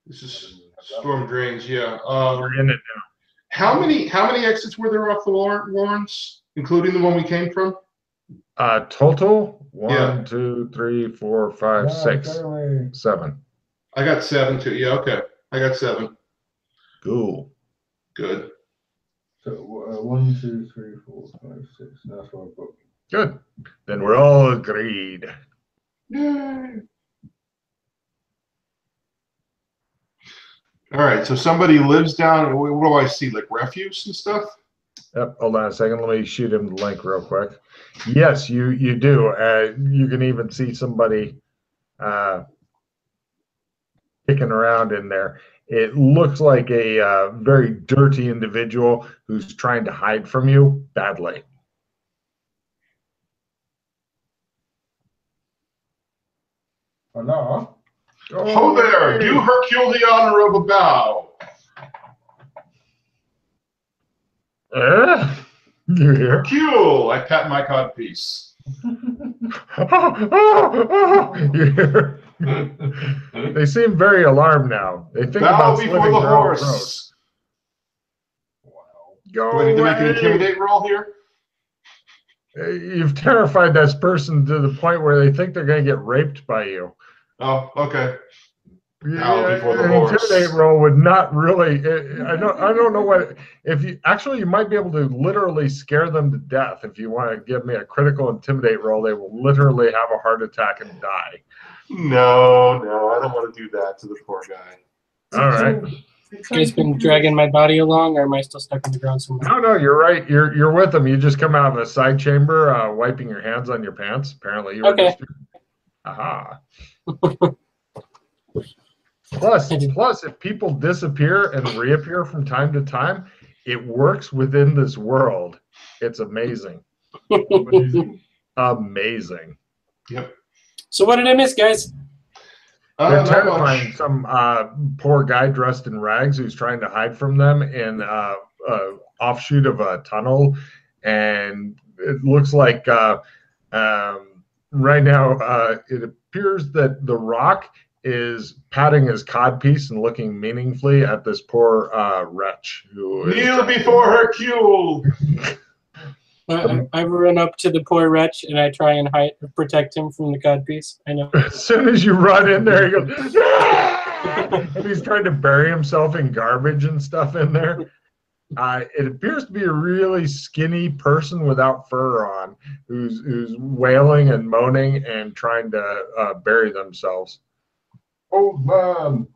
This is storm drains. Yeah. We're in it now. How many exits were there off the Lawrence, including the one we came from? Total 1, 2, 3, 4, 5, 6, 7. I got 7 too. Yeah. Okay. I got 7. Cool. Good. So 1, 2, 3, 4, 5, 6. That's what I've got. Good. Then we're all agreed. Yay. All right. So somebody lives down. What do I see? Like refuse and stuff? Yep. Hold on a second. Let me shoot him the link real quick. Yes, you do. You can even see somebody kicking around in there. It looks like a very dirty individual who's trying to hide from you badly. Hello? Oh, there. Do Hercule the honor of a bow. You hear? Hercule. I pat my codpiece. You hear? They seem very alarmed now. They think Bow about before slitting the their own horse. throat. Go Do I need to make an away. intimidate roll here? You've terrified this person to the point where they think they're going to get raped by you. Oh, okay. Yeah, before the an horse. intimidate roll would not really. I don't know what. If you actually, you might be able to literally scare them to death. If you want to give me a critical intimidate roll, they will literally have a heart attack and die. No, I don't want to do that to the poor guy. All right. You guys been dragging my body along, or am I still stuck on the ground somewhere? No, you're right. You're with them. You just come out of a side chamber, wiping your hands on your pants. Apparently, you were Okay. just. Aha. Plus, if people disappear and reappear from time to time, it works within this world. It's amazing. Amazing. Yep. So what did I miss, guys? They're Not terrifying much. some poor guy dressed in rags who's trying to hide from them in offshoot of a tunnel, and it looks like right now it appears that the Rock is patting his codpiece and looking meaningfully at this poor wretch who is Kneel before Hercule. I run up to the poor wretch and I try and protect him from the codpiece. I know. As soon as you run in there, he goes, "Ah!" and he's trying to bury himself in garbage and stuff in there. It appears to be a really skinny person without fur on, who's wailing and moaning and trying to bury themselves. Old man.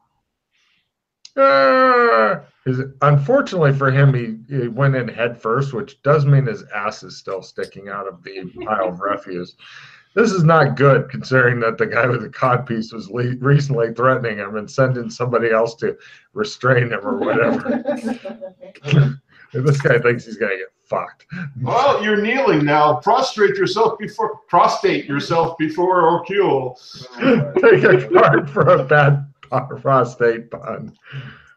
Unfortunately for him, he went in head first, which does mean his ass is still sticking out of the pile of refuse. This is not good, considering that the guy with the codpiece was recently threatening him and sending somebody else to restrain him or whatever. This guy thinks he's gonna get fucked. Well, you're kneeling now. Prostate yourself before O'Cule. Take a card for a bad prostate pun.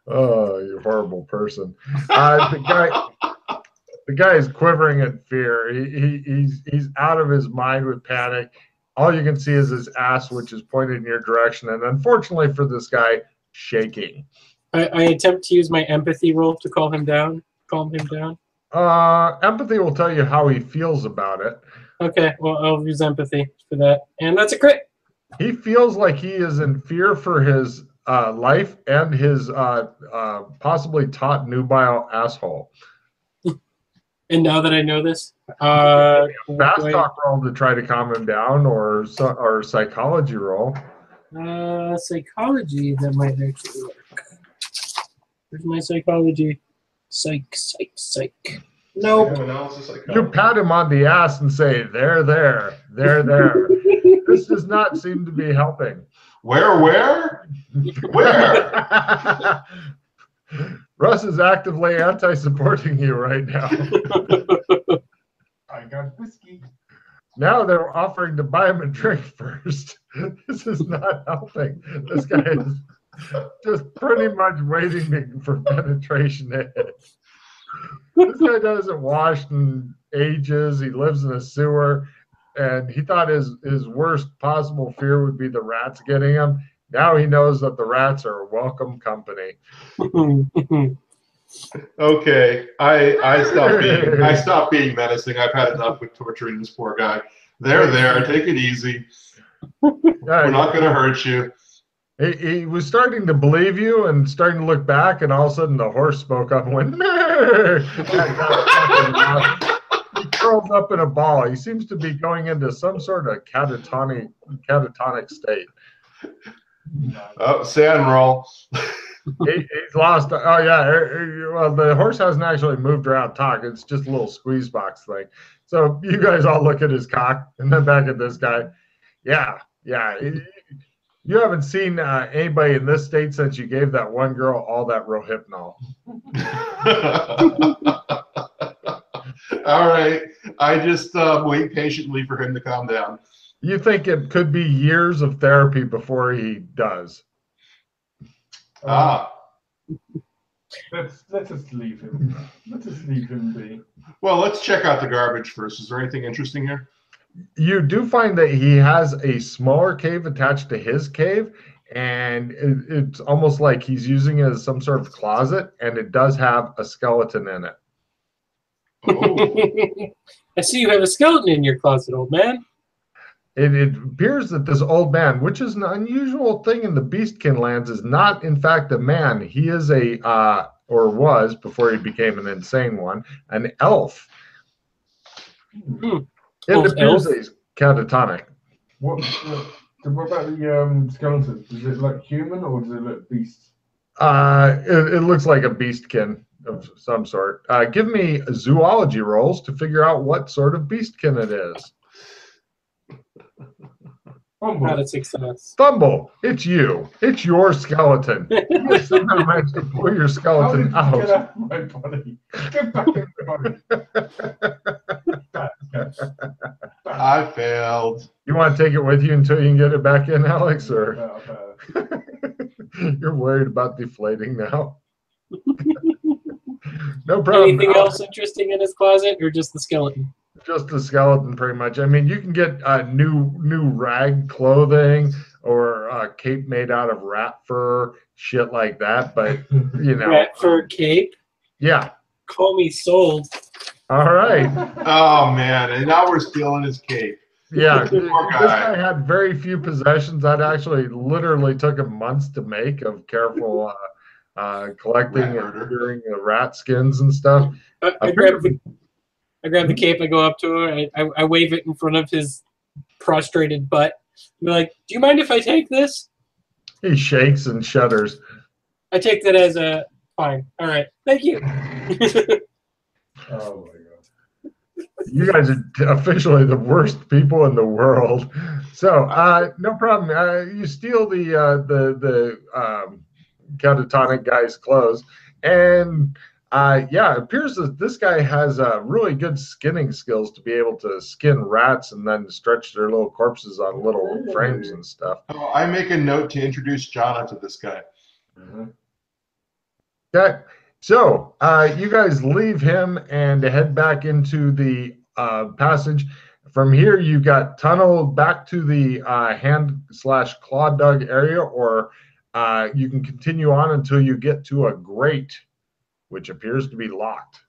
Oh, you horrible person. The guy is quivering in fear. He's out of his mind with panic. All you can see is his ass, which is pointed in your direction, and unfortunately for this guy, shaking. I attempt to use my empathy roll to calm him down. Empathy will tell you how he feels about it. Okay, well, I'll use empathy for that. And that's a crit. He feels like he is in fear for his life and his possibly taut nubile asshole. And now that I know this, fast talk roll to try to calm him down, or psychology roll. Psychology, that might actually work. Where's my psychology? Psych. Nope. You pat him on the ass and say, there. This does not seem to be helping. Where? Russ is actively anti-supporting you right now. I got whiskey. Now they're offering to buy him a drink first. This is not helping. This guy is just pretty much waiting for penetration to hit. This guy doesn't wash in ages. He lives in a sewer, and he thought his worst possible fear would be the rats getting him. Now he knows that the rats are a welcome company. Okay, I stopped being menacing. I've had enough with torturing this poor guy. There. Take it easy. We're not going to hurt you. He was starting to believe you and starting to look back, and all of a sudden the horse spoke up and went, he curls up in a ball. He seems to be going into some sort of catatonic state. Oh, sand roll. He's lost. Oh, yeah. Well, the horse hasn't actually moved around talk. It's just a little squeeze box thing. So you guys all look at his cock and then back at this guy. Yeah. You haven't seen anybody in this state since you gave that one girl all that Rohypnol. All right. I just wait patiently for him to calm down. You think it could be years of therapy before he does? Let's just leave him. Let's just leave him be. Well, let's check out the garbage first. Is there anything interesting here? You do find that he has a smaller cave attached to his cave, and it's almost like he's using it as some sort of closet, and it does have a skeleton in it. Oh. I see you have a skeleton in your closet, old man. It appears that this old man, which is an unusual thing in the Beastkin lands, is not in fact a man. He is or was, before he became an insane one, an elf. It appears that he's catatonic. What about the skeleton? Does it look human or does it look beast? It looks like a beastkin of some sort. Give me zoology rolls to figure out what sort of beastkin it is. Not a success. Thumble, it's you. It's your skeleton. You somehow managed to pull your skeleton out. Get out of my body. Get back in my body. I failed. You want to take it with you until you can get it back in, Alex? Or you're worried about deflating now? No problem. Anything else interesting in his closet, or just the skeleton? Just the skeleton, pretty much. I mean, you can get new rag clothing or a cape made out of rat fur, shit like that. But you know, rat fur cape. Yeah. Call me sold. All right. Oh man, and now we're stealing his cape. Yeah, this guy had very few possessions. That actually literally took him months to make of careful collecting and curing the rat skins and stuff. I grab the cape. I go up to her. I wave it in front of his prostrated butt. I'm like, "Do you mind if I take this?" He shakes and shudders. I take that as a fine. All right, thank you. Oh my god! You guys are officially the worst people in the world. So no problem. You steal the catatonic guy's clothes, and Yeah, it appears that this guy has really good skinning skills to be able to skin rats and then stretch their little corpses on little frames and stuff. Oh, I make a note to introduce Jana to this guy. Okay, so you guys leave him and head back into the passage. From here, you've got tunnel back to the hand/claw dug area, or you can continue on until you get to a grate, which appears to be locked.